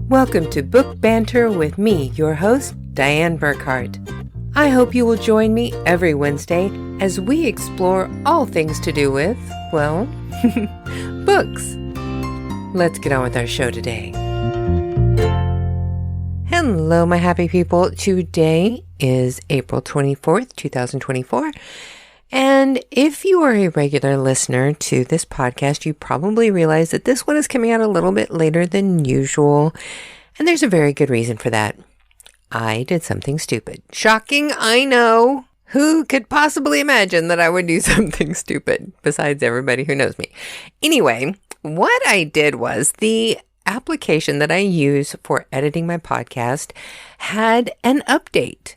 Welcome to Book Banter with me, your host, Dianne Burckhardt. I hope you will join me every Wednesday as we explore all things to do with, well, books. Let's get on with our show today. Hello, my happy people. Today is April 24th, 2024. And if you are a regular listener to this podcast, you probably realize that this one is coming out a little bit later than usual. And there's a very good reason for that. I did something stupid. Shocking, I know. Who could possibly imagine that I would do something stupid besides everybody who knows me? Anyway, what I did was the application that I use for editing my podcast had an update.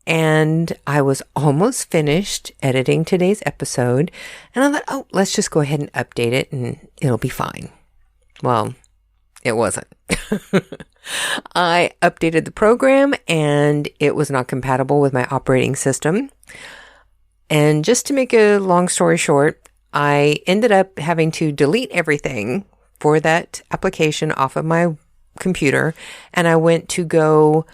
And I was almost finished editing today's episode. And I thought, let's just go ahead and update it and it'll be fine. Well, it wasn't. I updated the program and it was not compatible with my operating system. And just to make a long story short, I ended up having to delete everything for that application off of my computer. And I went to go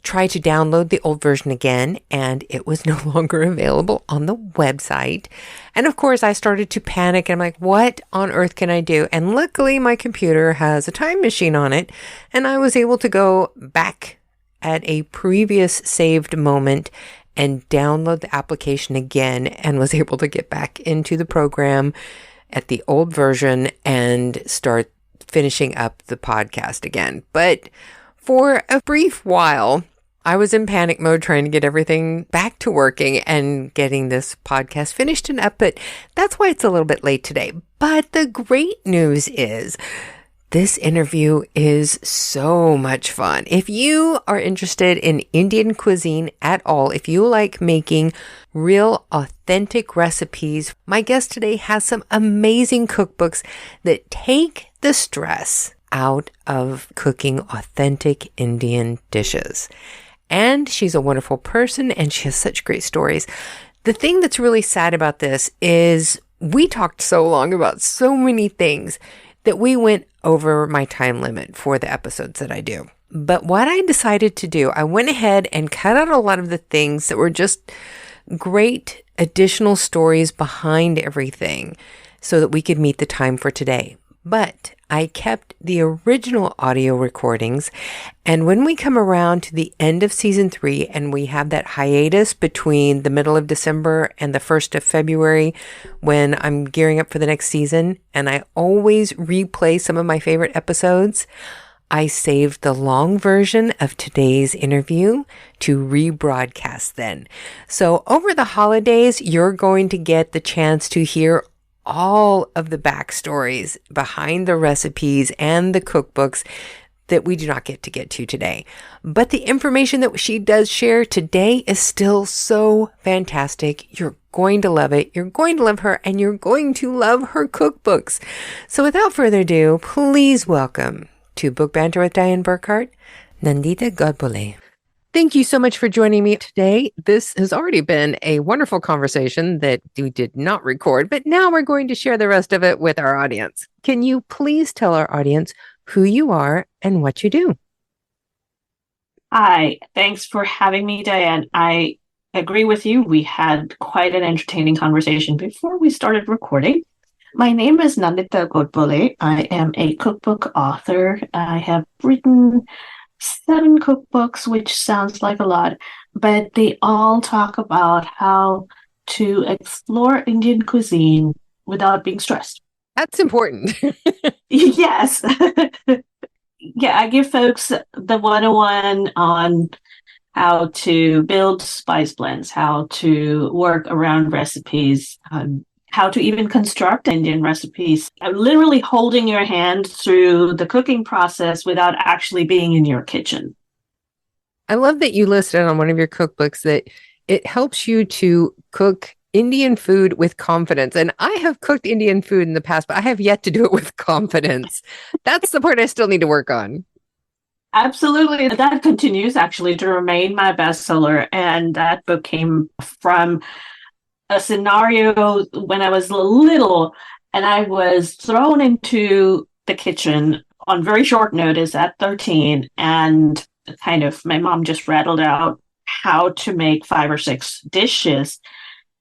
try to download the old version again, and it was no longer available on the website. And of course, I started to panic, and I'm like, what on earth can I do? And luckily, my computer has a time machine on it, and I was able to go back at a previous saved moment and download the application again, and was able to get back into the program at the old version and start finishing up the podcast again. But for a brief while, I was in panic mode trying to get everything back to working and getting this podcast finished and up, but that's why it's a little bit late today. But the great news is this interview is so much fun. If you are interested in Indian cuisine at all, if you like making real authentic recipes, my guest today has some amazing cookbooks that take the stress out of cooking authentic Indian dishes. And she's a wonderful person and she has such great stories. The thing that's really sad about this is we talked so long about so many things that we went over my time limit for the episodes that I do. But what I decided to do, I went ahead and cut out a lot of the things that were just great additional stories behind everything so that we could meet the time for today. But I kept the original audio recordings, and when we come around to the end of season 3 and we have that hiatus between the middle of December and the 1st of February when I'm gearing up for the next season, and I always replay some of my favorite episodes, I saved the long version of today's interview to rebroadcast then. So over the holidays, you're going to get the chance to hear all of the backstories behind the recipes and the cookbooks that we do not get to today. But the information that she does share today is still so fantastic. You're going to love it. You're going to love her, and you're going to love her cookbooks. So without further ado, please welcome to Book Banter with Dianne Burckhardt, Nandita Godbole. Thank you so much for joining me today. This has already been a wonderful conversation that we did not record, but now we're going to share the rest of it with our audience. Can you please tell our audience who you are and what you do? Hi, thanks for having me, Dianne. I agree with you. We had quite an entertaining conversation before we started recording. My name is Nandita Godbole. I am a cookbook author. I have written 7 cookbooks, which sounds like a lot, but they all talk about how to explore Indian cuisine without being stressed. That's important. Yes. Yeah, I give folks the 101 on how to build spice blends, how to work around recipes, how to even construct Indian recipes, literally holding your hand through the cooking process without actually being in your kitchen. I love that you listed on one of your cookbooks that it helps you to cook Indian food with confidence. And I have cooked Indian food in the past, but I have yet to do it with confidence. That's the part I still need to work on. Absolutely. That continues actually to remain my bestseller. And that book came from a scenario when I was little and I was thrown into the kitchen on very short notice at 13, and kind of my mom just rattled out how to make 5 or 6 dishes.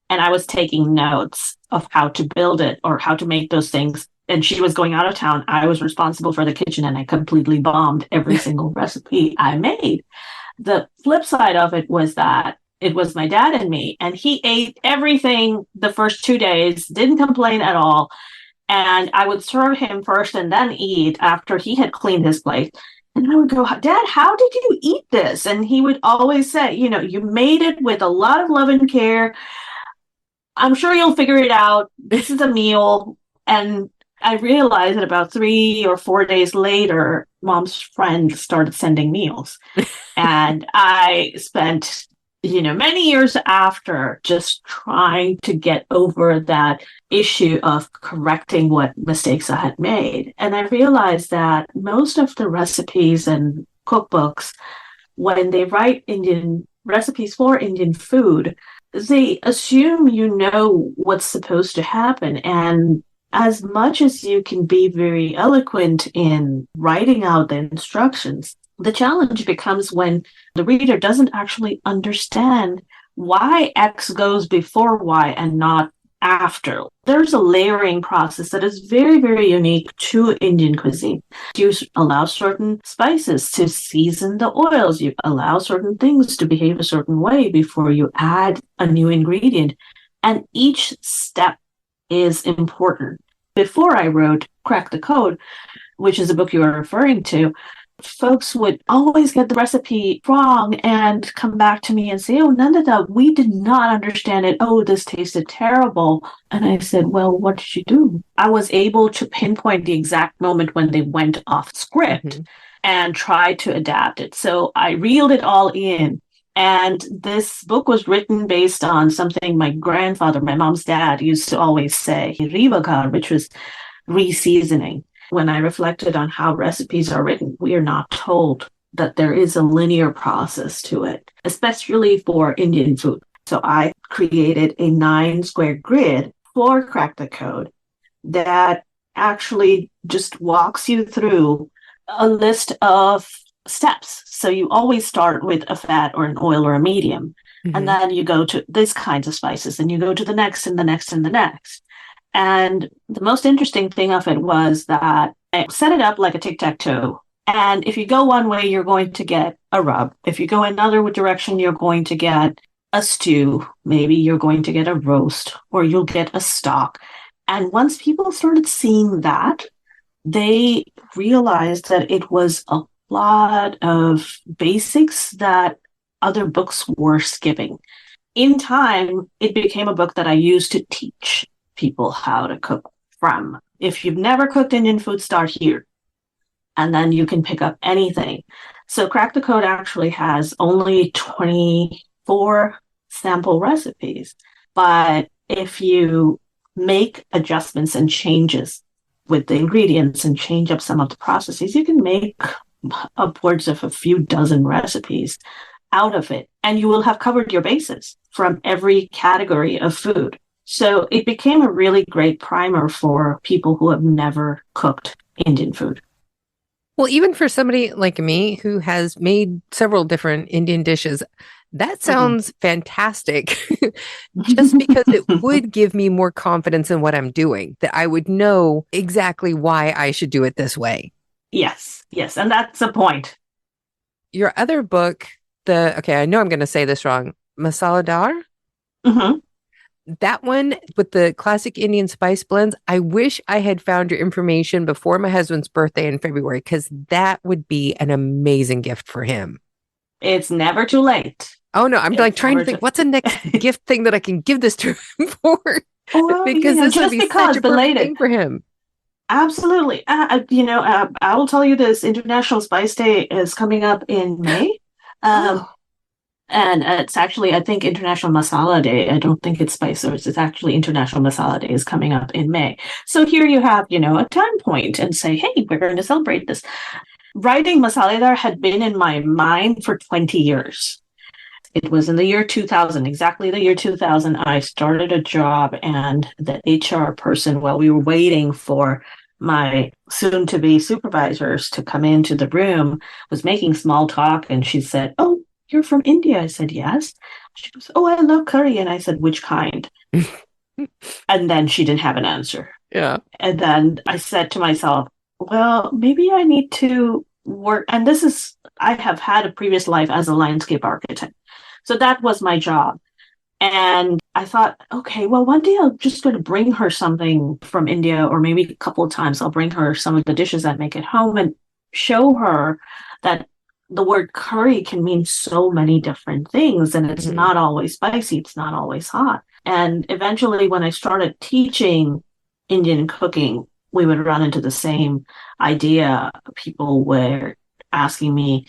And I was taking notes of how to build it or how to make those things. And she was going out of town. I was responsible for the kitchen, and I completely bombed every single recipe I made. The flip side of it was that it was my dad and me, and he ate everything the first 2 days, didn't complain at all. And I would serve him first and then eat after he had cleaned his plate. And I would go, Dad, how did you eat this? And he would always say, you made it with a lot of love and care. I'm sure you'll figure it out. This is a meal. And I realized that about 3 or 4 days later, Mom's friend started sending meals. And I spent, many years after just trying to get over that issue of correcting what mistakes I had made. And I realized that most of the recipes and cookbooks, when they write Indian recipes for Indian food, they assume you know what's supposed to happen. And as much as you can be very eloquent in writing out the instructions, the challenge becomes when the reader doesn't actually understand why X goes before Y and not after. There's a layering process that is very, very unique to Indian cuisine. You allow certain spices to season the oils. You allow certain things to behave a certain way before you add a new ingredient. And each step is important. Before I wrote Crack the Code, which is a book you are referring to, folks would always get the recipe wrong and come back to me and say, "Oh, Nandita, we did not understand it. Oh, this tasted terrible." And I said, "Well, what did you do?" I was able to pinpoint the exact moment when they went off script and try to adapt it. So I reeled it all in. And this book was written based on something my grandfather, my mom's dad, used to always say, "Rivagar," which was reseasoning. When I reflected on how recipes are written, we are not told that there is a linear process to it, especially for Indian food. So I created a 9 square grid for Crack the Code that actually just walks you through a list of steps. So you always start with a fat or an oil or a medium, and then you go to these kinds of spices, and you go to the next and the next and the next. And the most interesting thing of it was that I set it up like a tic-tac-toe. And if you go one way, you're going to get a rub. If you go another direction, you're going to get a stew. Maybe you're going to get a roast, or you'll get a stock. And once people started seeing that, they realized that it was a lot of basics that other books were skipping. In time, it became a book that I used to teach people how to cook from. If you've never cooked Indian food, start here, and then you can pick up anything. So Crack the Code actually has only 24 sample recipes, but if you make adjustments and changes with the ingredients and change up some of the processes, you can make upwards of a few dozen recipes out of it, and you will have covered your bases from every category of food. So it became a really great primer for people who have never cooked Indian food. Well, even for somebody like me who has made several different Indian dishes, that sounds fantastic. Just because it would give me more confidence in what I'm doing, that I would know exactly why I should do it this way. Yes. And that's the point. Your other book, I know I'm going to say this wrong, Masaleydaar? That one with the classic Indian spice blends, I wish I had found your information before my husband's birthday in February, because that would be an amazing gift for him. It's never too late. Oh, no, I'm like trying to think, what's the next gift thing that I can give this to him for? Because this would be such a perfect thing for him. Absolutely. I will tell you this, International Spice Day is coming up in May. And it's actually, I think, International Masala Day. I don't think it's Spicers. It's actually International Masala Day is coming up in May. So here you have, a time point and say, hey, we're going to celebrate this. Writing Masaleydaar had been in my mind for 20 years. It was in the year 2000, exactly the year 2000, I started a job, and the HR person, while we were waiting for my soon-to-be supervisors to come into the room, was making small talk, and she said, "Oh, you're from India?" I said, "Yes." She goes, "Oh, I love curry." And I said, "Which kind?" And then she didn't have an answer. Yeah. And then I said to myself, well, maybe I need to work. And I have had a previous life as a landscape architect. So that was my job. And I thought, okay, well, one day I'm just going to bring her something from India, or maybe a couple of times I'll bring her some of the dishes I make at home and show her that the word curry can mean so many different things. And it's not always spicy, it's not always hot. And eventually, when I started teaching Indian cooking, we would run into the same idea. People were asking me,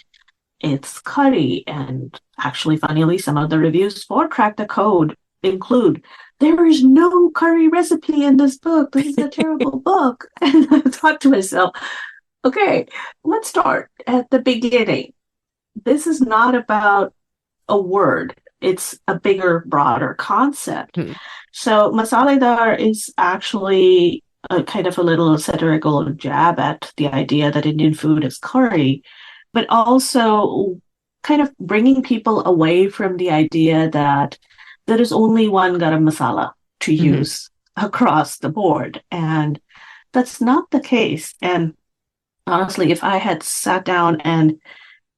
it's curry. And actually, funnily, some of the reviews for Crack the Code include, there is no curry recipe in this book. This is a terrible book. And I thought to myself, okay, let's start at the beginning. This is not about a word. It's a bigger, broader concept. So Masaleydaar is actually a kind of a little satirical jab at the idea that Indian food is curry, but also kind of bringing people away from the idea that there is only one garam masala to use across the board. And that's not the case. And honestly, if I had sat down and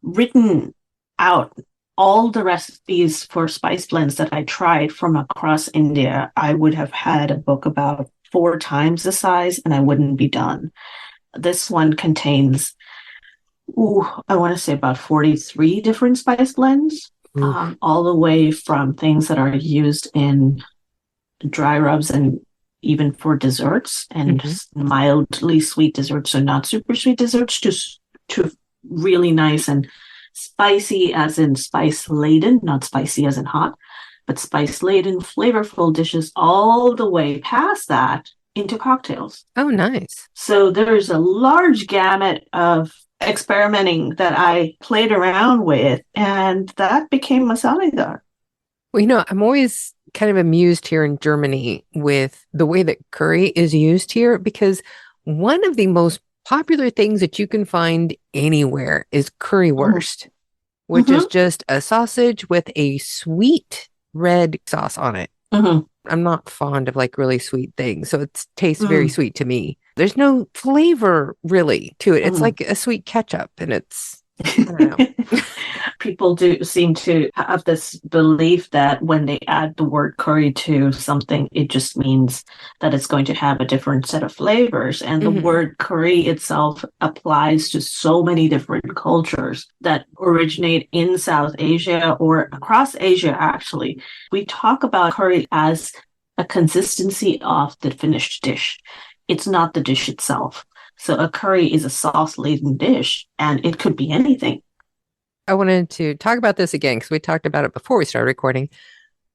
written out all the recipes for spice blends that I tried from across India, I would have had a book about 4 times the size and I wouldn't be done. This one contains, I want to say about 43 different spice blends, all the way from things that are used in dry rubs and even for desserts, and mildly sweet desserts, so not super sweet desserts, to really nice and spicy as in spice laden, not spicy as in hot, but spice laden, flavorful dishes all the way past that into cocktails. Oh, nice. So there's a large gamut of experimenting that I played around with, and that became Masaleydaar. Well, I'm always kind of amused here in Germany with the way that curry is used here, because one of the most popular things that you can find anywhere is currywurst, which is just a sausage with a sweet red sauce on it. I'm not fond of like really sweet things, so it tastes very sweet to me. There's no flavor really to it. It's like a sweet ketchup, and it's, I don't know. People do seem to have this belief that when they add the word curry to something, it just means that it's going to have a different set of flavors. And the word curry itself applies to so many different cultures that originate in South Asia or across Asia, actually. We talk about curry as a consistency of the finished dish. It's not the dish itself. So a curry is a sauce-laden dish, and it could be anything. I wanted to talk about this again because we talked about it before we started recording.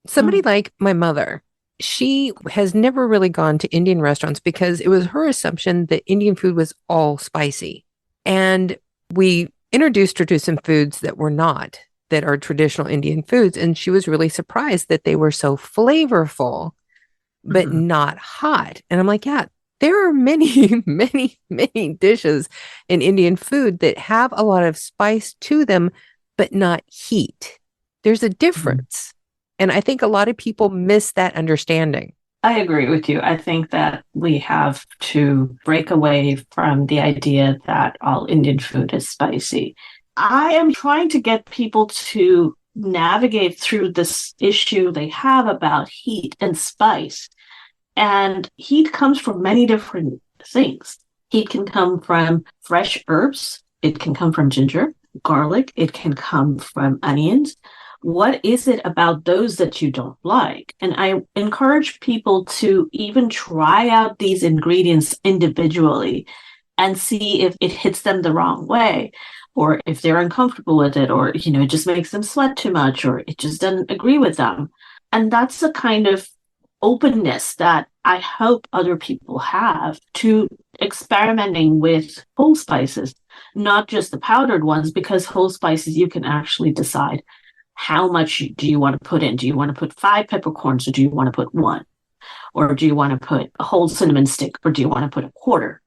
Somebody like my mother, she has never really gone to Indian restaurants because it was her assumption that Indian food was all spicy. And we introduced her to some foods that were not, that are traditional Indian foods. And she was really surprised that they were so flavorful, but not hot. And I'm like, yeah, there are many, many, many dishes in Indian food that have a lot of spice to them, but not heat. There's a difference. And I think a lot of people miss that understanding. I agree with you. I think that we have to break away from the idea that all Indian food is spicy. I am trying to get people to navigate through this issue they have about heat and spice. And heat comes from many different things. Heat can come from fresh herbs. It can come from ginger, garlic. It can come from onions. What is it about those that you don't like? And I encourage people to even try out these ingredients individually and see if it hits them the wrong way, or if they're uncomfortable with it, or, it just makes them sweat too much, or it just doesn't agree with them. And that's the kind of openness that I hope other people have to experimenting with whole spices, not just the powdered ones, because whole spices, you can actually decide how much do you want to put in. Do you want to put 5 peppercorns, or do you want to put 1? Or do you want to put a whole cinnamon stick, or do you want to put a quarter?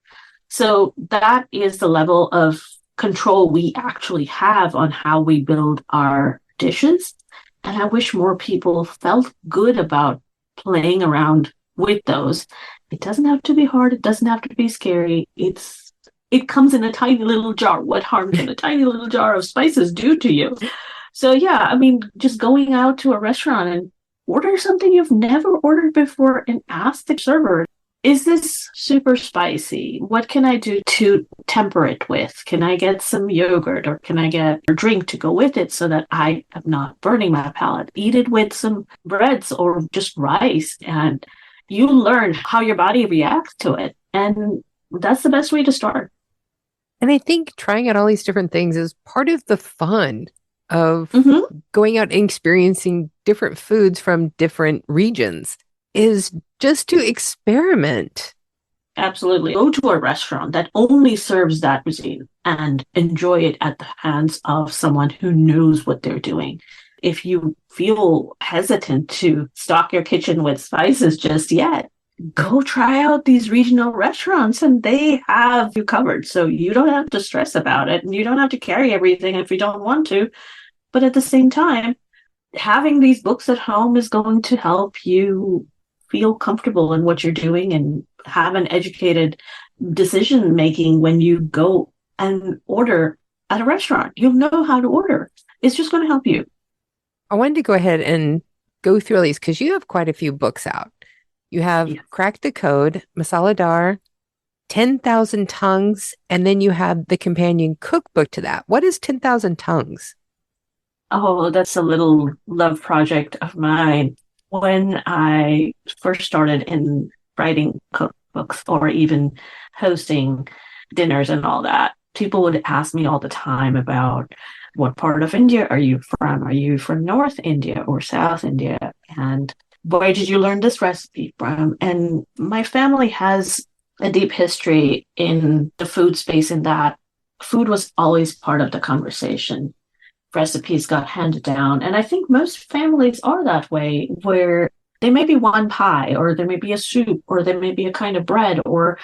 So that is the level of control we actually have on how we build our dishes. And I wish more people felt good about playing around with those. It doesn't have to be hard. It doesn't have to be scary. It comes in a tiny little jar. What harm can a tiny little jar of spices do to you? So yeah, I mean, just going out to a restaurant and order something you've never ordered before and ask the server, is this super spicy? What can I do to temper it with? Can I get some yogurt or can I get a drink to go with it so that I am not burning my palate? Eat it with some breads or just rice, and you learn how your body reacts to it. And that's the best way to start. And I think trying out all these different things is part of the fun of going out and experiencing different foods from different regions, is just to experiment. Absolutely. Go to a restaurant that only serves that cuisine and enjoy it at the hands of someone who knows what they're doing. If you feel hesitant to stock your kitchen with spices just yet, go try out these regional restaurants and they have you covered. So you don't have to stress about it and you don't have to carry everything if you don't want to. But at the same time, having these books at home is going to help you feel comfortable in what you're doing and have an educated decision making when you go and order at a restaurant. You'll know how to order. It's just going to help you. I wanted to go ahead and go through all these because you have quite a few books out. You have Crack the Code, Masaleydaar, 10,000 Tongues, and then you have the companion cookbook to that. What is 10,000 Tongues? Oh, that's a little love project of mine. When I first started in writing cookbooks or even hosting dinners and all that, people would ask me all the time about what part of India are you from? Are you from North India or South India? And where did you learn this recipe from? And my family has a deep history in the food space in that food was always part of the conversation. Recipes got handed down. And I think most families are that way, where there may be one pie, or there may be a soup, or there may be a kind of bread, or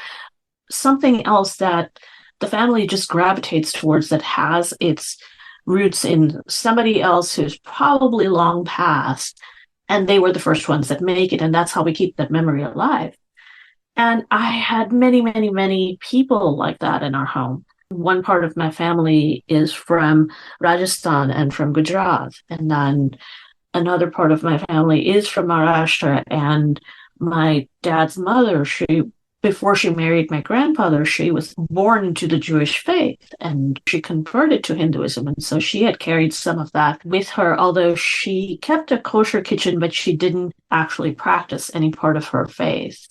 something else that the family just gravitates towards that has its roots in somebody else who's probably long passed, and they were the first ones that make it. And that's how we keep that memory alive. And I had many, many, many people like that in our home. One part of my family is from Rajasthan and from Gujarat. And then another part of my family is from Maharashtra. And my dad's mother, before she married my grandfather, she was born into the Jewish faith and she converted to Hinduism. And so she had carried some of that with her, although she kept a kosher kitchen, but she didn't actually practice any part of her faith.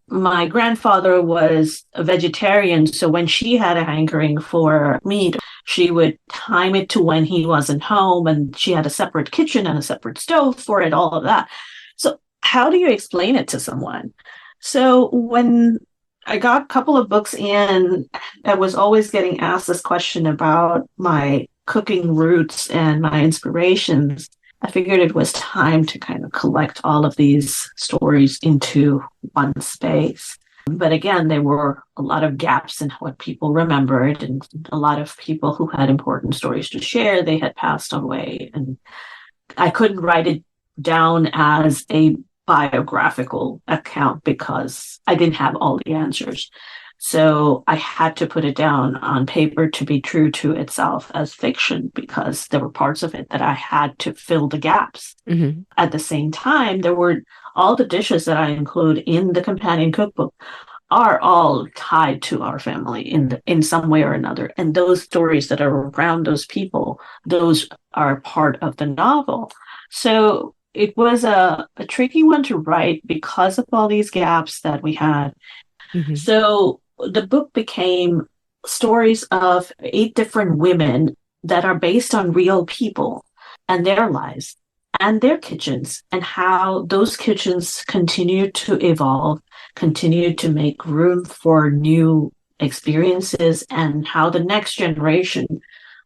My grandfather was a vegetarian, so when she had a hankering for meat, she would time it to when he wasn't home, and she had a separate kitchen and a separate stove for it, all of that. So how do you explain it to someone? So when I got a couple of books in, I was always getting asked this question about my cooking roots and my inspirations. I figured it was time to kind of collect all of these stories into one space. But again, there were a lot of gaps in what people remembered, and a lot of people who had important stories to share, they had passed away. And I couldn't write it down as a biographical account because I didn't have all the answers. So I had to put it down on paper to be true to itself as fiction, because there were parts of it that I had to fill the gaps. At the same time, there were all the dishes that I include in the companion cookbook are all tied to our family in some way or another. And those stories that are around those people, those are part of the novel. So it was a tricky one to write because of all these gaps that we had. So the book became stories of 8 different women that are based on real people and their lives and their kitchens, and how those kitchens continue to evolve, continue to make room for new experiences, and how the next generation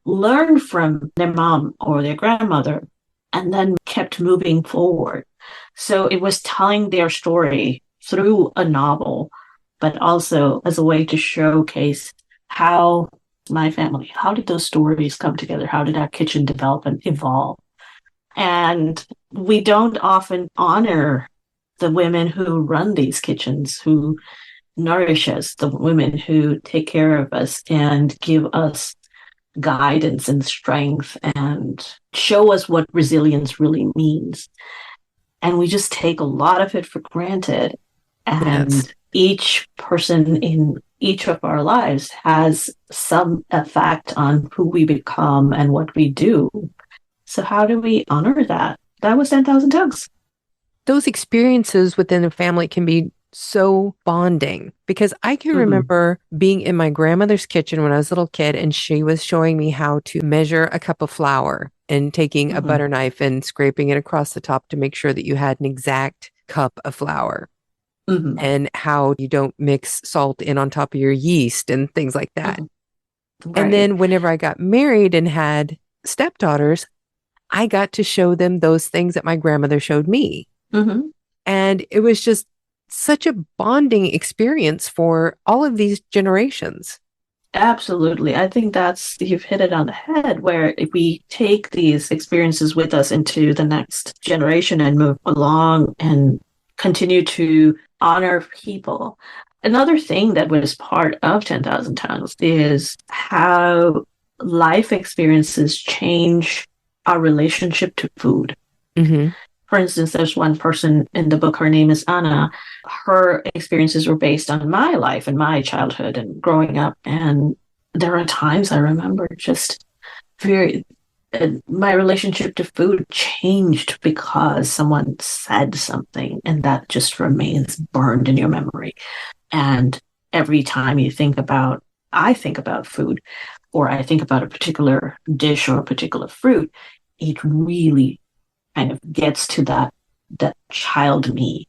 learned from their mom or their grandmother and then kept moving forward. So it was telling their story through a novel but also as a way to showcase how how did those stories come together? How did our kitchen develop and evolve? And we don't often honor the women who run these kitchens, who nourish us, the women who take care of us and give us guidance and strength and show us what resilience really means. And we just take a lot of it for granted. And Yes. each person in each of our lives has some effect on who we become and what we do. So how do we honor that? That was 10,000 Tongues. Those experiences within a family can be so bonding because I can remember being in my grandmother's kitchen when I was a little kid, and she was showing me how to measure a cup of flour and taking a butter knife and scraping it across the top to make sure that you had an exact cup of flour, and how you don't mix salt in on top of your yeast and things like that. Right. And then whenever I got married and had stepdaughters, I got to show them those things that my grandmother showed me. And it was just such a bonding experience for all of these generations. Absolutely. I think you've hit it on the head, where if we take these experiences with us into the next generation and move along and continue to honor people. Another thing that was part of 10,000 Tongues is how life experiences change our relationship to food. For instance, there's one person in the book, her name is Anna. Her experiences were based on my life and my childhood and growing up. And there are times I remember just my relationship to food changed because someone said something, and that just remains burned in your memory. And every time I think about food, or I think about a particular dish or a particular fruit, it really kind of gets to that child me.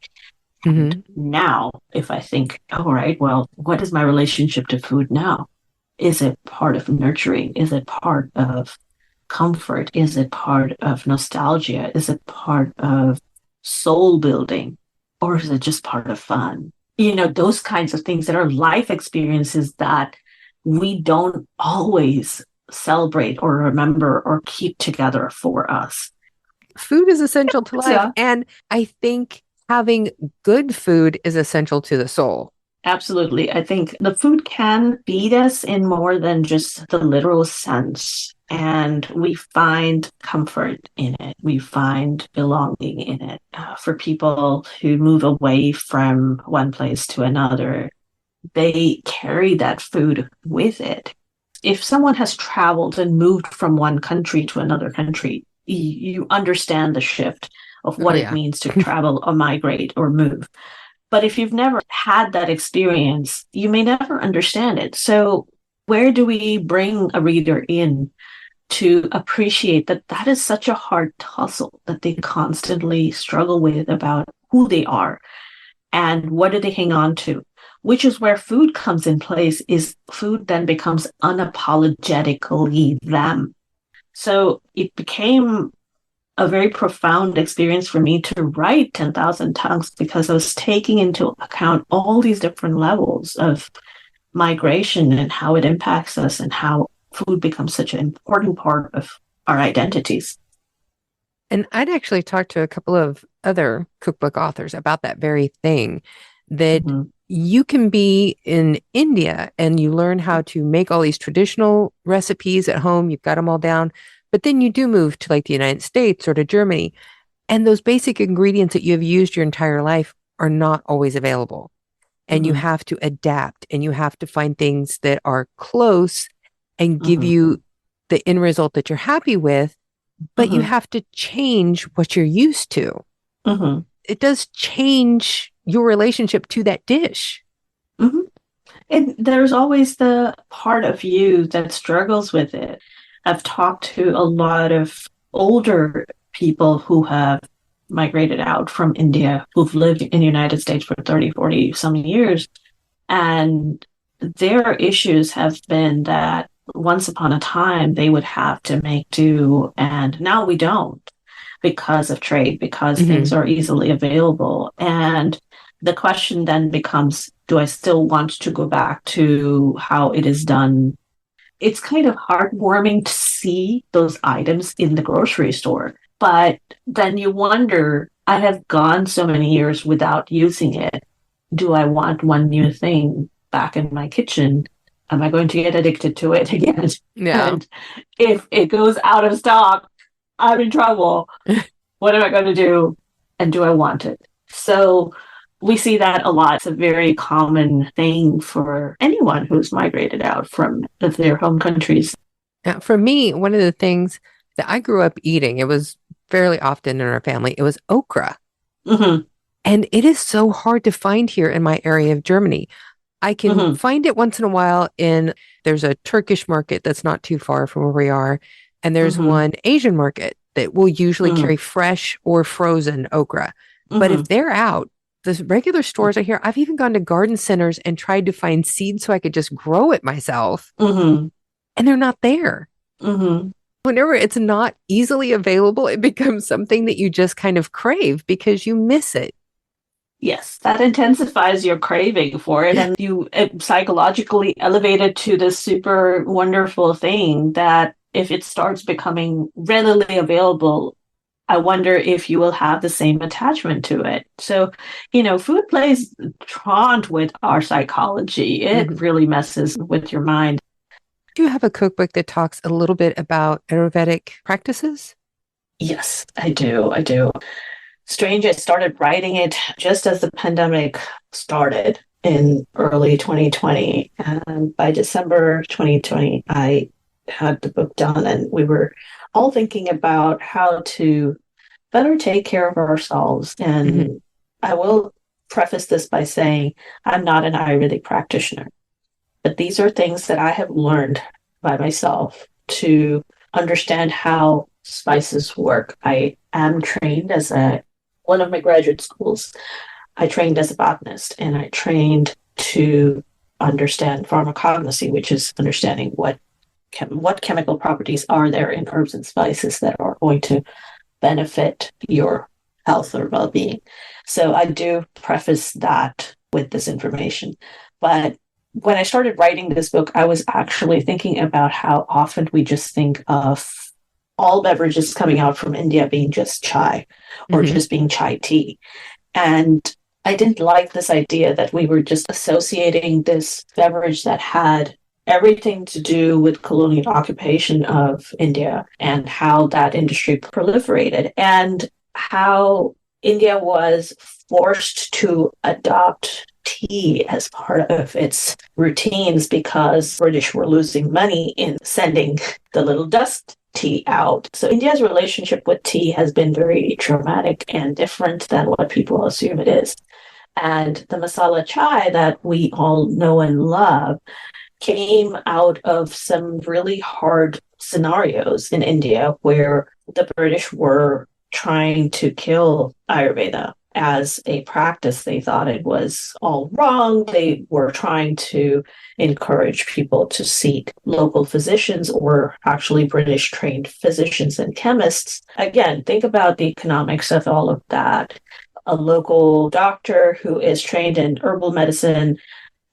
And now, if I think, all right, well, what is my relationship to food now? Is it part of nurturing? Is it part of comfort? Is it part of nostalgia? Is it part of soul building? Or is it just part of fun? Those kinds of things that are life experiences that we don't always celebrate or remember or keep together for us. Food is essential to life. Yeah. And I think having good food is essential to the soul. Absolutely. I think the food can feed us in more than just the literal sense. And we find comfort in it. We find belonging in it. For people who move away from one place to another, they carry that food with it. If someone has traveled and moved from one country to another country, you understand the shift of what it means to travel or migrate or move. But if you've never had that experience, you may never understand it. So where do we bring a reader in to appreciate that is such a hard tussle that they constantly struggle with about who they are and what do they hang on to? Which is where food comes in place, is food then becomes unapologetically them. So it became a very profound experience for me to write 10,000 Tongues, because I was taking into account all these different levels of migration and how it impacts us and how food becomes such an important part of our identities. And I'd actually talked to a couple of other cookbook authors about that very thing, that you can be in India and you learn how to make all these traditional recipes at home. You've got them all down. But then you do move to like the United States or to Germany, and those basic ingredients that you have used your entire life are not always available. And you have to adapt, and you have to find things that are close and give you the end result that you're happy with, but you have to change what you're used to. It does change your relationship to that dish. And there's always the part of you that struggles with it. I've talked to a lot of older people who have migrated out from India, who've lived in the United States for 30, 40 some years. And their issues have been that once upon a time, they would have to make do. And now we don't, because of trade, because things are easily available. And the question then becomes, do I still want to go back to how it is done? It's kind of heartwarming to see those items in the grocery store. But then you wonder, I have gone so many years without using it. Do I want one new thing back in my kitchen? Am I going to get addicted to it again? Yeah. And if it goes out of stock, I'm in trouble. What am I going to do? And do I want it? So we see that a lot. It's a very common thing for anyone who's migrated out from their home countries. Now, for me, one of the things that I grew up eating, it was fairly often in our family, it was okra. Mm-hmm. And it is so hard to find here in my area of Germany. I can find it once in a while there's a Turkish market that's not too far from where we are. And there's one Asian market that will usually carry fresh or frozen okra. But if they're out, the regular stores are here. I've even gone to garden centers and tried to find seeds so I could just grow it myself. And they're not there. Whenever it's not easily available, it becomes something that you just kind of crave because you miss it. Yes, that intensifies your craving for it, and you psychologically elevate it to this super wonderful thing that if it starts becoming readily available, I wonder if you will have the same attachment to it. So, food plays traunt with our psychology. It really messes with your mind. Do you have a cookbook that talks a little bit about Ayurvedic practices? Yes, I do. I do. Strange, I started writing it just as the pandemic started in early 2020. And by December 2020, I had the book done, and we were all thinking about how to better take care of ourselves. And I will preface this by saying I'm not an Ayurvedic practitioner, but these are things that I have learned by myself to understand how spices work. I am trained as one of my graduate schools. I trained as a botanist, and I trained to understand pharmacognosy, which is understanding what chemical properties are there in herbs and spices that are going to benefit your health or well-being. So I do preface that with this information. But when I started writing this book, I was actually thinking about how often we just think of all beverages coming out from India being just chai or just being chai tea. And I didn't like this idea that we were just associating this beverage that had everything to do with colonial occupation of India and how that industry proliferated and how India was forced to adopt tea as part of its routines because British were losing money in sending the little dust tea out. So India's relationship with tea has been very traumatic and different than what people assume it is. And the masala chai that we all know and love came out of some really hard scenarios in India where the British were trying to kill Ayurveda as a practice. They thought it was all wrong. They were trying to encourage people to seek local physicians or actually British trained physicians and chemists. Again, think about the economics of all of that. A local doctor who is trained in herbal medicine,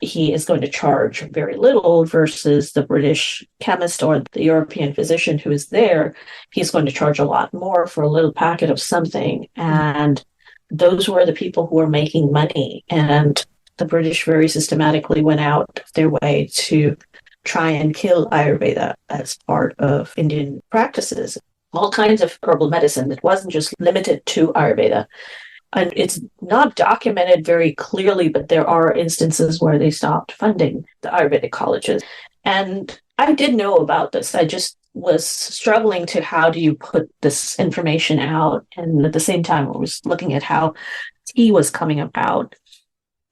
he is going to charge very little versus the British chemist or the European physician who is there. He's going to charge a lot more for a little packet of something. And those were the people who were making money. And the British very systematically went out of their way to try and kill Ayurveda as part of Indian practices. All kinds of herbal medicine. It wasn't just limited to Ayurveda. And it's not documented very clearly, but there are instances where they stopped funding the Ayurvedic colleges. And I did know about this. I just was struggling to how do you put this information out. And at the same time, I was looking at how tea was coming about.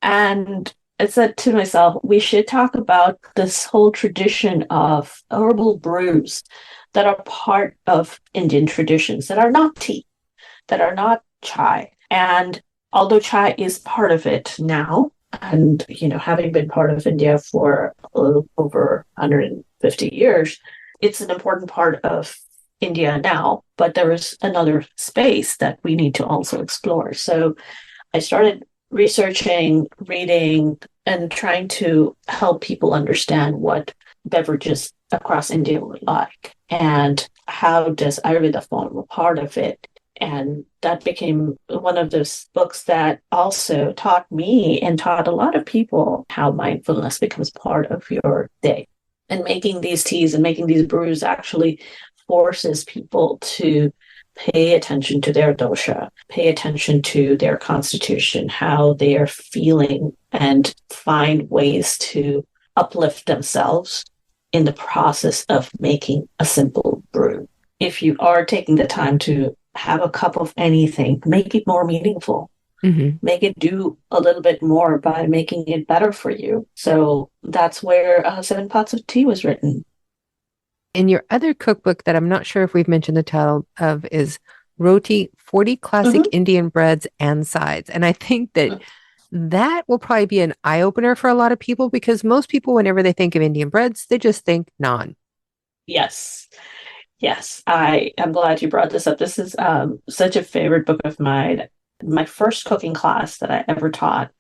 And I said to myself, we should talk about this whole tradition of herbal brews that are part of Indian traditions that are not tea, that are not chai. And although chai is part of it now, and having been part of India for a little over 150 years, it's an important part of India now, but there is another space that we need to also explore. So I started researching, reading, and trying to help people understand what beverages across India were like and how does Ayurveda form a part of it. And that became one of those books that also taught me and taught a lot of people how mindfulness becomes part of your day. And making these teas and making these brews actually forces people to pay attention to their dosha, pay attention to their constitution, how they are feeling, and find ways to uplift themselves in the process of making a simple brew. If you are taking the time to have a cup of anything, make it more meaningful. Mm-hmm. Make it do a little bit more by making it better for you. So that's where Seven Pots of Tea was written. And your other cookbook that I'm not sure if we've mentioned the title of is Roti 40 Classic Indian Breads and Sides. And I think that that will probably be an eye opener for a lot of people because most people, whenever they think of Indian breads, they just think naan. Yes. Yes. I am glad you brought this up. This is such a favorite book of mine. My first cooking class that I ever taught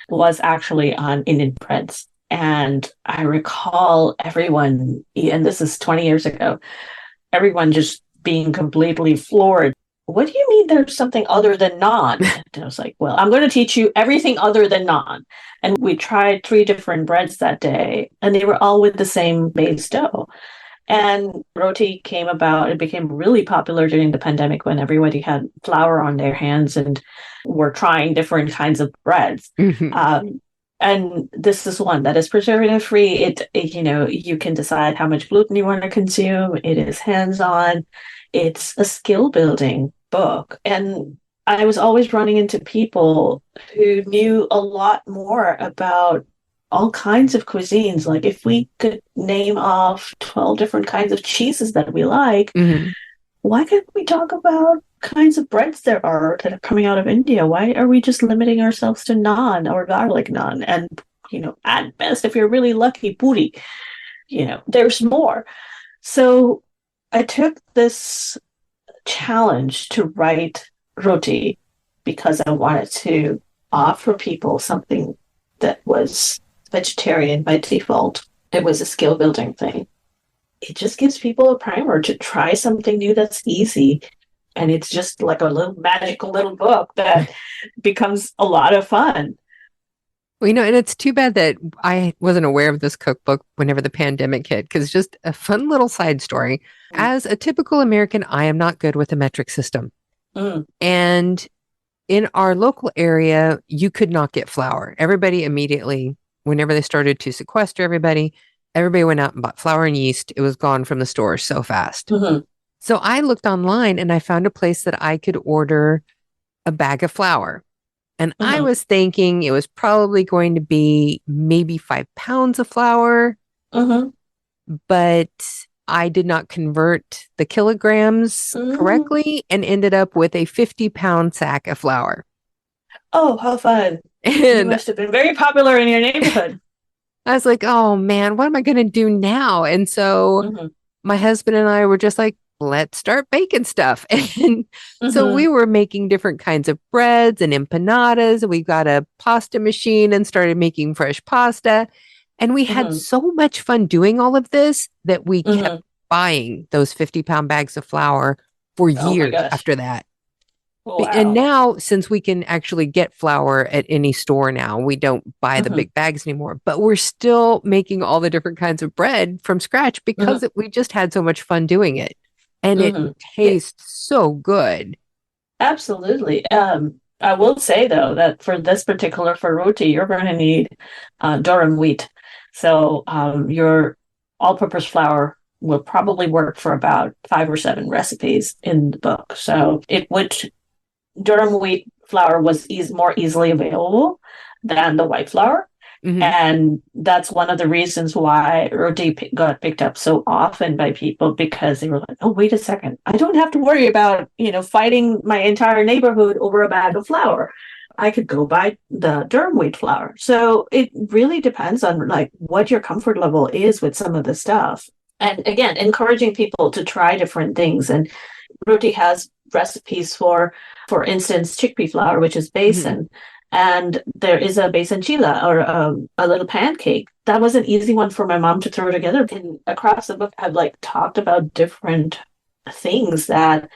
was actually on Indian breads. And I recall everyone, and this is 20 years ago, everyone just being completely floored. What do you mean there's something other than naan? And I was like, well, I'm going to teach you everything other than naan. And we tried 3 different breads that day, and they were all with the same base dough. And roti came about, it became really popular during the pandemic when everybody had flour on their hands and were trying different kinds of breads. And this is one that is preservative free. You can decide how much gluten you want to consume. It is hands-on. It's a skill building book. And I was always running into people who knew a lot more about all kinds of cuisines. Like if we could name off 12 different kinds of cheeses that we like, why can't we talk about kinds of breads there are that are coming out of India? Why are we just limiting ourselves to naan or garlic naan? And, at best, if you're really lucky, puri, there's more. So I took this challenge to write roti because I wanted to offer people something that was vegetarian by default. It was a skill building thing. It just gives people a primer to try something new that's easy. And it's just like a little magical little book that becomes a lot of fun. Well, and it's too bad that I wasn't aware of this cookbook whenever the pandemic hit, because just a fun little side story. As a typical American, I am not good with the metric system. And in our local area, you could not get flour. Everybody immediately, whenever they started to sequester everybody went out and bought flour and yeast. It was gone from the store so fast. So I looked online and I found a place that I could order a bag of flour. And I was thinking it was probably going to be maybe 5 pounds of flour. But I did not convert the kilograms correctly and ended up with a 50-pound sack of flour. Oh, how fun. And you must have been very popular in your neighborhood. I was like, oh man, what am I going to do now? And so my husband and I were just like, let's start baking stuff. And so we were making different kinds of breads and empanadas. We got a pasta machine and started making fresh pasta. And we had so much fun doing all of this that we kept buying those 50-pound bags of flour for years after that. Wow. And now, since we can actually get flour at any store now, we don't buy the big bags anymore, but we're still making all the different kinds of bread from scratch because we just had so much fun doing it. And it tastes so good. Absolutely. I will say, though, that for this particular for roti, you're going to need durum wheat. So your all-purpose flour will probably work for about 5 or 7 recipes in the book. So durum wheat flour was more easily available than the white flour. And that's one of the reasons why roti got picked up so often by people, because they were like, oh, wait a second. I don't have to worry about, fighting my entire neighborhood over a bag of flour. I could go buy the durum wheat flour. So it really depends on what your comfort level is with some of the stuff. And again, encouraging people to try different things. And roti has recipes for instance, chickpea flour, which is besan. And there is a besan chila, or a little pancake. That was an easy one for my mom to throw together. And across the book, I've like talked about different things that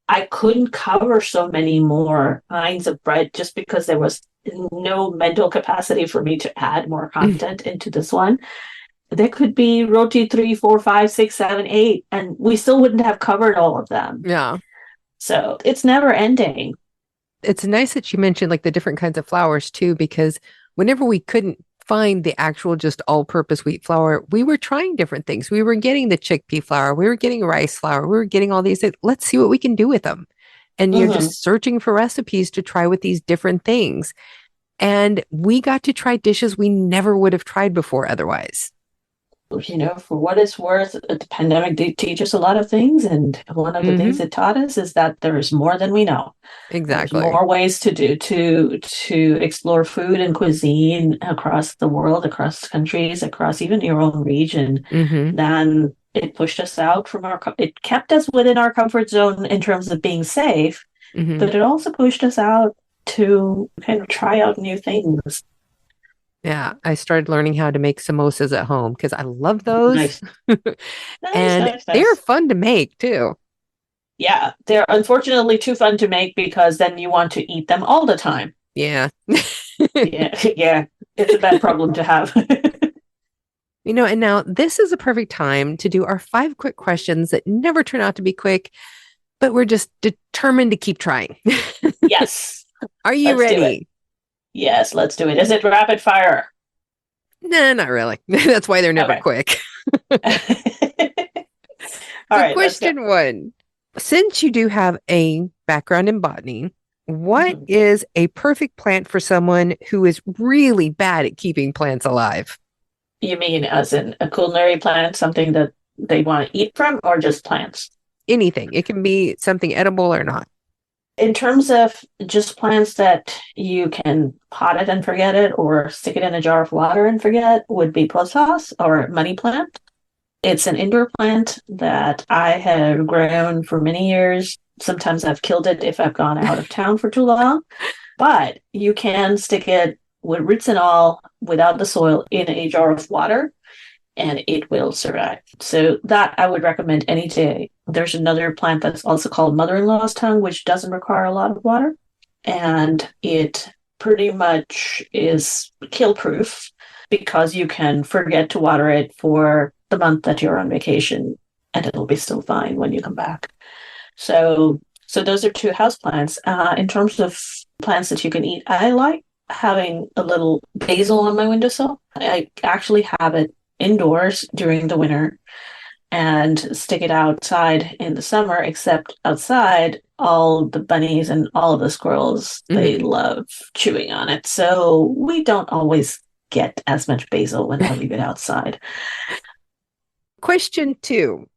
I couldn't cover so many more kinds of bread just because there was no mental capacity for me to add more content into this one. There could be roti 3, 4, 5, 6, 7, 8, and we still wouldn't have covered all of them. Yeah. So it's never ending. It's nice that you mentioned like the different kinds of flours too, because whenever we couldn't find the actual just all-purpose wheat flour, we were trying different things. We were getting the chickpea flour, we were getting rice flour, we were getting all these. Let's see what we can do with them. And you're just searching for recipes to try with these different things. And we got to try dishes we never would have tried before otherwise. You know, for what it's worth, the pandemic did teach us a lot of things. And one of the things it taught us is that there is more than we know. Exactly. There's more ways to do to explore food and cuisine across the world, across countries, across even your own region. Than it pushed us out from it kept us within our comfort zone in terms of being safe, but it also pushed us out to kind of try out new things. Yeah, I started learning how to make samosas at home because I love those. Nice. And they're fun to make too. Yeah, they're unfortunately too fun to make because then you want to eat them all the time. Yeah. yeah, it's a bad problem to have. You know, and now this is a perfect time to do our 5 quick questions that never turn out to be quick, but we're just determined to keep trying. Yes. Are you ready? Yes, let's do it. Is it rapid fire? Nah, not really. That's why they're never quick. All right, question 1. Since you do have a background in botany, what is a perfect plant for someone who is really bad at keeping plants alive? You mean as in a culinary plant, something that they want to eat from, or just plants? Anything. It can be something edible or not. In terms of just plants that you can pot it and forget it, or stick it in a jar of water and forget, would be pothos or money plant. It's an indoor plant that I have grown for many years. Sometimes I've killed it if I've gone out of town for too long, but you can stick it with roots and all, without the soil, in a jar of water, and it will survive. So that I would recommend any day. There's another plant that's also called mother-in-law's tongue, which doesn't require a lot of water, and it pretty much is kill-proof because you can forget to water it for the month that you're on vacation, and it'll be still fine when you come back. So those are 2 house plants. In terms of plants that you can eat, I like having a little basil on my windowsill. I actually have it indoors during the winter and stick it outside in the summer, except outside, all the bunnies and all of the squirrels, they love chewing on it. So we don't always get as much basil when I leave it outside. Question 2.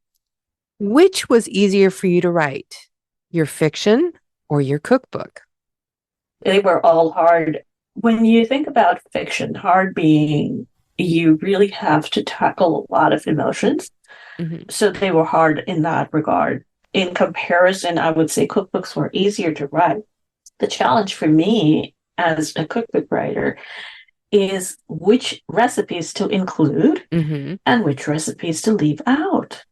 Which was easier for you to write, your fiction or your cookbook? They were all hard. When you think about fiction, hard being you really have to tackle a lot of emotions. So they were hard in that regard. In comparison, I would say cookbooks were easier to write. The challenge for me as a cookbook writer is which recipes to include and which recipes to leave out.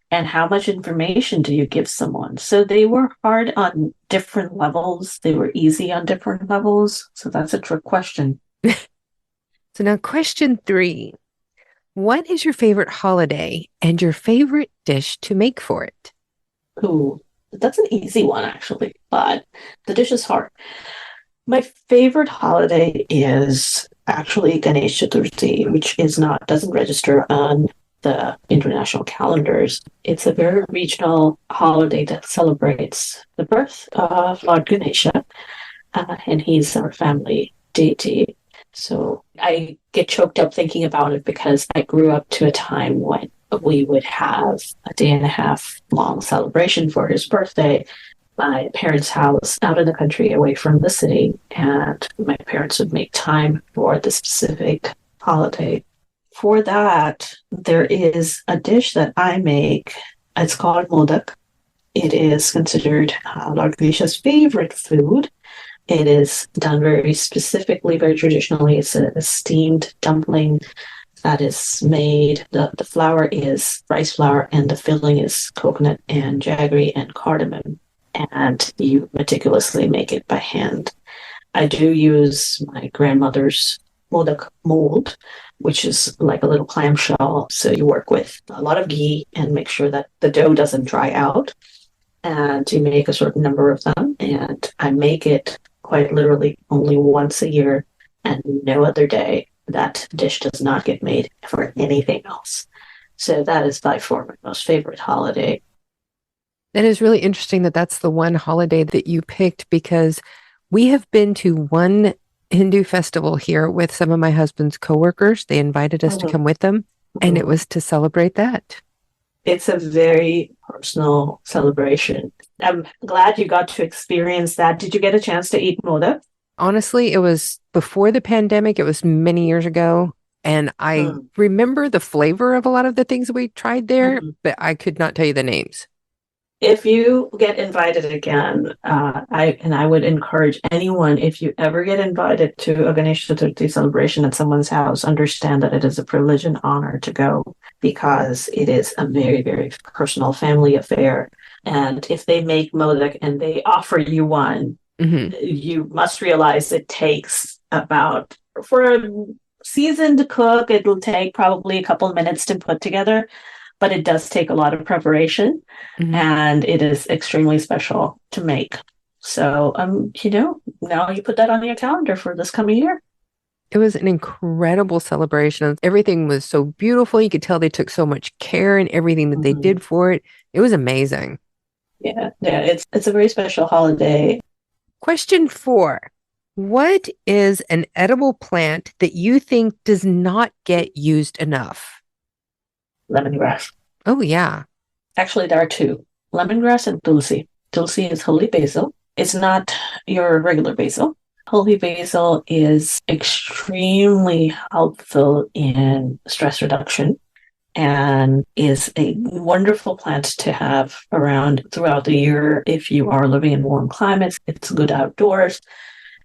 And how much information do you give someone? So they were hard on different levels. They were easy on different levels. So that's a trick question. So now question 3. What is your favorite holiday and your favorite dish to make for it? Ooh, that's an easy one, actually, but the dish is hard. My favorite holiday is actually Ganesh Chaturthi, which doesn't register on the international calendars. It's a very regional holiday that celebrates the birth of Lord Ganesha, and he's our family deity. So I get choked up thinking about it because I grew up to a time when we would have a 1.5 day long celebration for his birthday. My parents' house out in the country away from the city, and my parents would make time for the specific holiday. For that, there is a dish that I make. It's called modak. It is considered Lord Ganesha's favorite food. It is done very specifically, very traditionally. It's a steamed dumpling that is made. The flour is rice flour, and the filling is coconut and jaggery and cardamom. And you meticulously make it by hand. I do use my grandmother's modak mold, which is like a little clamshell. So you work with a lot of ghee and make sure that the dough doesn't dry out. And you make a certain number of them. And I make it quite literally only once a year, and no other day. That dish does not get made for anything else. So that is by far my most favorite holiday. That is really interesting that that's the one holiday that you picked, because we have been to one Hindu festival here with some of my husband's coworkers. They invited us to come with them, and it was to celebrate that. It's a very personal celebration. I'm glad you got to experience that. Did you get a chance to eat modak? Honestly, it was before the pandemic. It was many years ago. And I remember the flavor of a lot of the things we tried there, but I could not tell you the names. If you get invited again, I would encourage anyone, if you ever get invited to a Ganesh Chaturthi celebration at someone's house, understand that it is a privilege and honor to go, because it is a very, very personal family affair. And if they make modak and they offer you one, you must realize it takes about, for a seasoned cook, it'll take probably a couple of minutes to put together. But it does take a lot of preparation, and it is extremely special to make. So, now you put that on your calendar for this coming year. It was an incredible celebration. Everything was so beautiful. You could tell they took so much care in everything that they did for it. It was amazing. Yeah, it's a very special holiday. Question 4. What is an edible plant that you think does not get used enough? Lemongrass. Oh, yeah. Actually, there are two, lemongrass and tulsi. Tulsi is holy basil. It's not your regular basil. Holy basil is extremely helpful in stress reduction and is a wonderful plant to have around throughout the year. If you are living in warm climates, it's good outdoors.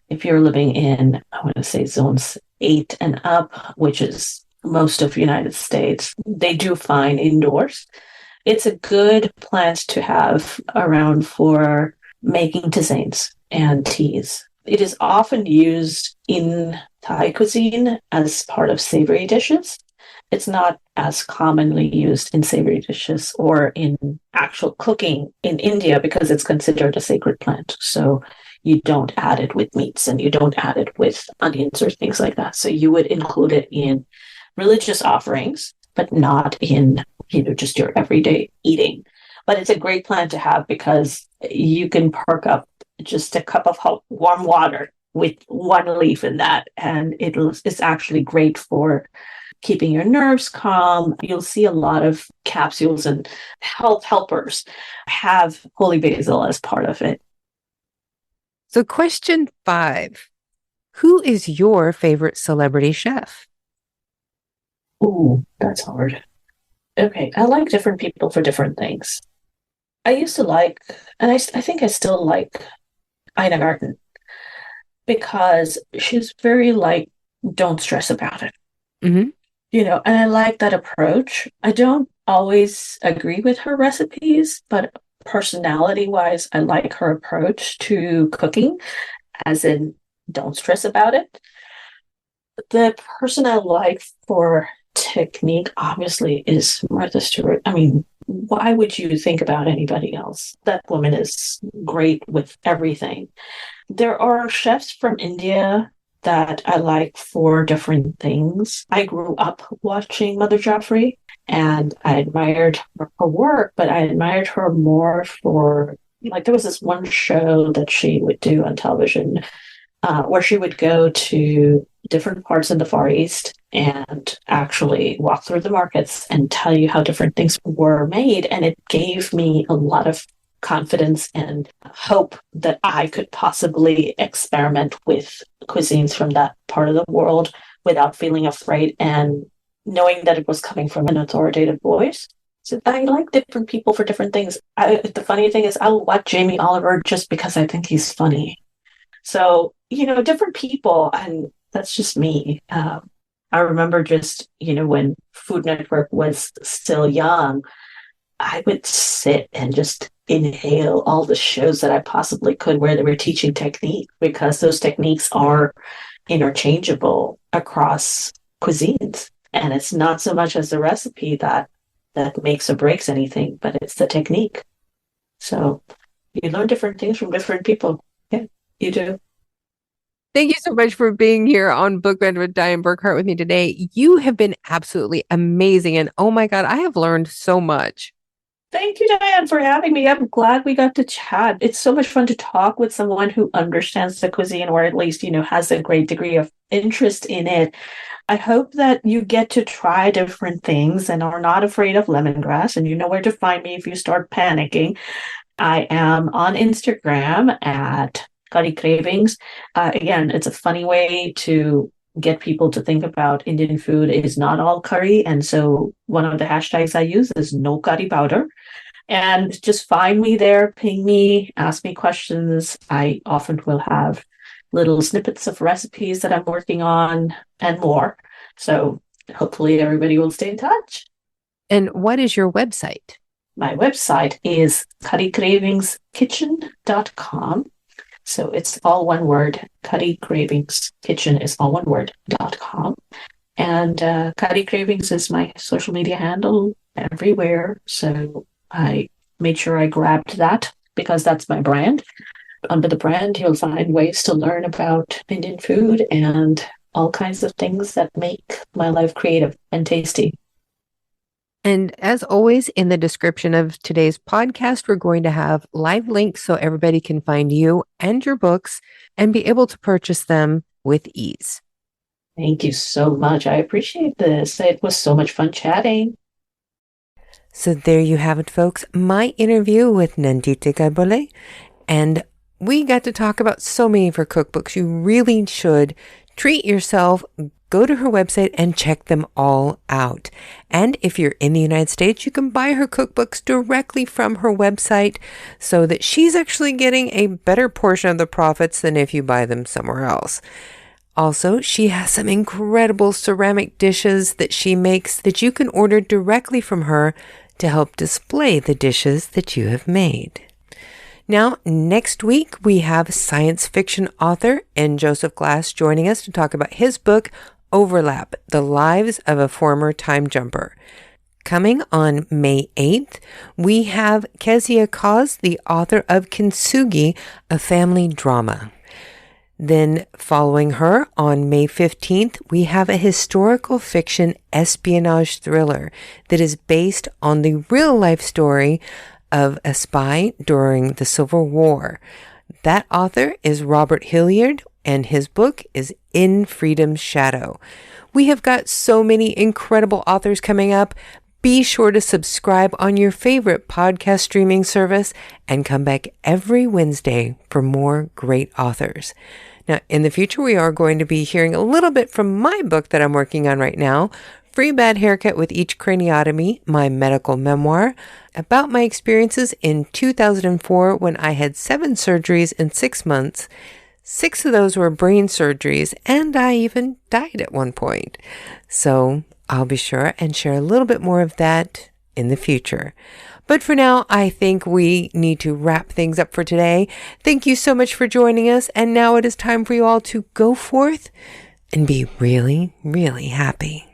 If you're living in, I want to say zones 8 and up, which is most of the United States, they do fine indoors. It's a good plant to have around for making tisanes and teas. It is often used in Thai cuisine as part of savory dishes. It's not as commonly used in savory dishes or in actual cooking in India because it's considered a sacred plant. So you don't add it with meats and you don't add it with onions or things like that. So you would include it in religious offerings, but not in, just your everyday eating. But it's a great plant to have because you can perk up just a cup of hot, warm water with one leaf in that. And it's actually great for keeping your nerves calm. You'll see a lot of capsules and health helpers have holy basil as part of it. So question 5, who is your favorite celebrity chef? Ooh, that's hard. Okay, I like different people for different things. I used to like, and I think I still like Ina Garten because she's very don't stress about it. And I like that approach. I don't always agree with her recipes, but personality-wise, I like her approach to cooking, as in don't stress about it. The person I like for technique, obviously, is Martha Stewart. I mean, why would you think about anybody else? That woman is great with everything. There are chefs from India that I like for different things. I grew up watching Mother Joffrey, and I admired her work, but I admired her more for, there was this one show that she would do on television where she would go to different parts of the Far East and actually walk through the markets and tell you how different things were made. And it gave me a lot of confidence and hope that I could possibly experiment with cuisines from that part of the world without feeling afraid and knowing that it was coming from an authoritative voice. So I like different people for different things. The funny thing is I'll watch Jamie Oliver just because I think he's funny. So, different people, and that's just me. I remember just, when Food Network was still young, I would sit and just inhale all the shows that I possibly could where they were teaching technique, because those techniques are interchangeable across cuisines. And it's not so much as the recipe that makes or breaks anything, but it's the technique. So you learn different things from different people. Yeah, you do. Thank you so much for being here on Book Banter with Dianne Burckhardt with me today. You have been absolutely amazing. And oh my God, I have learned so much. Thank you, Dianne, for having me. I'm glad we got to chat. It's so much fun to talk with someone who understands the cuisine, or at least, has a great degree of interest in it. I hope that you get to try different things and are not afraid of lemongrass, and you know where to find me if you start panicking. I am on Instagram at Curry Cravings. Again, it's a funny way to get people to think about Indian food is not all curry. And so one of the hashtags I use is no curry powder. And just find me there, ping me, ask me questions. I often will have little snippets of recipes that I'm working on and more. So hopefully everybody will stay in touch. And what is your website? My website is currycravingskitchen.com. So it's all one word. Curry Cravings Kitchen is all one word.com. And Curry Cravings is my social media handle everywhere. So I made sure I grabbed that because that's my brand. Under the brand, you'll find ways to learn about Indian food and all kinds of things that make my life creative and tasty. And as always, in the description of today's podcast, we're going to have live links so everybody can find you and your books and be able to purchase them with ease. Thank you so much. I appreciate this. It was so much fun chatting. So there you have it, folks. My interview with Nandita Godbole. And we got to talk about so many of her cookbooks. You really should treat yourself. Go to her website and check them all out. And if you're in the United States, you can buy her cookbooks directly from her website so that she's actually getting a better portion of the profits than if you buy them somewhere else. Also, she has some incredible ceramic dishes that she makes that you can order directly from her to help display the dishes that you have made. Now, next week, we have science fiction author N. Joseph Glass joining us to talk about his book, Overlap, The Lives of a Former Time Jumper. Coming on May 8th, we have Kezia Kaz, the author of Kintsugi, a family drama. Then following her on May 15th, we have a historical fiction espionage thriller that is based on the real life story of a spy during the Civil War. That author is Robert Hilliard, and his book is In Freedom's Shadow. We have got so many incredible authors coming up. Be sure to subscribe on your favorite podcast streaming service and come back every Wednesday for more great authors. Now, in the future, we are going to be hearing a little bit from my book that I'm working on right now, Free Bad Haircut with Each Craniotomy, my medical memoir, about my experiences in 2004 when I had 7 surgeries in 6 months. 6 of those were brain surgeries, and I even died at one point. So I'll be sure and share a little bit more of that in the future. But for now, I think we need to wrap things up for today. Thank you so much for joining us. And now it is time for you all to go forth and be really, really happy.